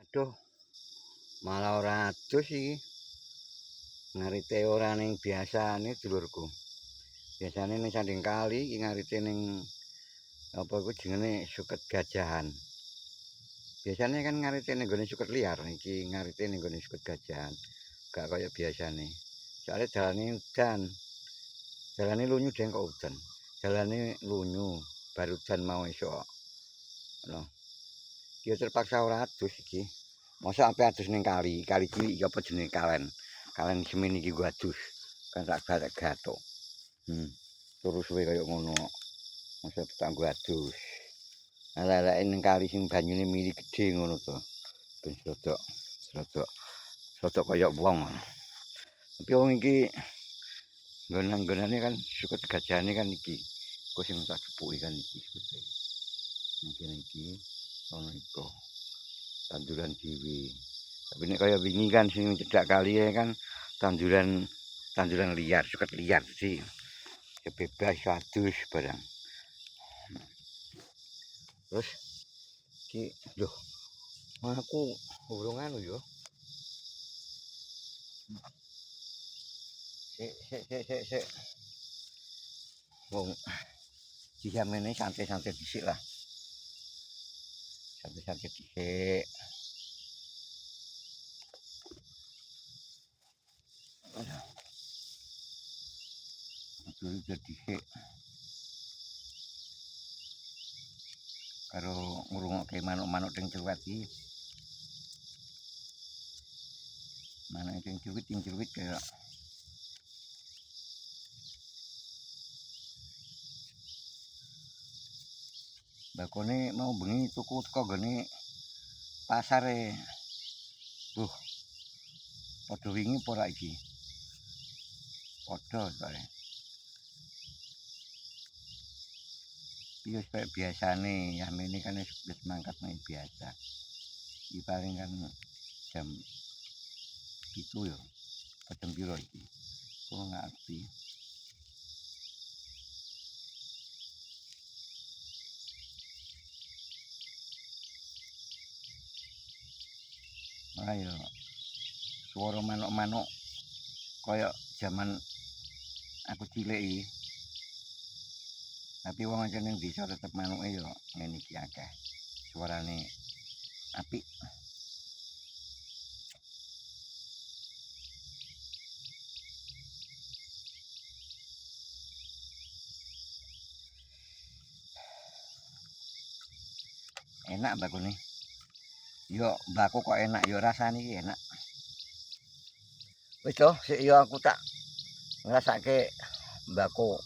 Aduh, malah ora adus iki. Ngarite ora ning biasane dulurku. Biasane ning sanding kali iki ngarite ning apa iku jenenge suket gajahan. Biasane kan ngarite ning gone suket liar, iki ngarite ning gone suket gajahan. Gak kaya biasane. Soale dalane udan. Dalane lunyu deng kok udan. Dalane lunyu, baru udan mau esuk. Ngono. Iki terpaksa ora adus iki. Mosok ampe adus ning kali, kali cilik iki apa jenenge kalen. Kalen semen iki gua adus. Kan tak gathok. Terus suwe kaya ngono. Mosok tak gua adus. Arek-arek ning kali sing banyune mili gedhe ngono to. Ben rodok kaya wong. Tapi wong iki nggonan-nggonane kan suket gajahane kan iki. Kok sing tak jepuki kan iki sukete. Mungkin iki ono iku. Tanduran dhewe. Tapi nek kaya wingi kan sing cedhak kali kan tanduran liar, suket liar sih. Bebas adus barang. Terus iki lho, aku urung anu yo. Sik. Wong dijamene santai-santai dhisik lah. Santai-santai dhisik. Udah dhisik. Karo ngrungokke manuk-manuk teng Celuwet iki. Manuk teng Celuwet kaya bakone mau bengi tuku teko gone pasare. Padha wingi apa ora iki? Padha soalnya. Iya kaya biasane, yamene kan wis mangkat main biasa. Iki paling kan jam 7 ya. Jam piro iki? Kok ngerti. Ayo. Suara manuk-manuk kaya zaman aku cilik iki. Tapi wong aja ning desa tetep manuke ya ngene iki akeh. Suarane apik. Enak bakune. Yo mbako kok enak yo rasane iki enak. Wis to, sik yo aku tak ngrasake mbako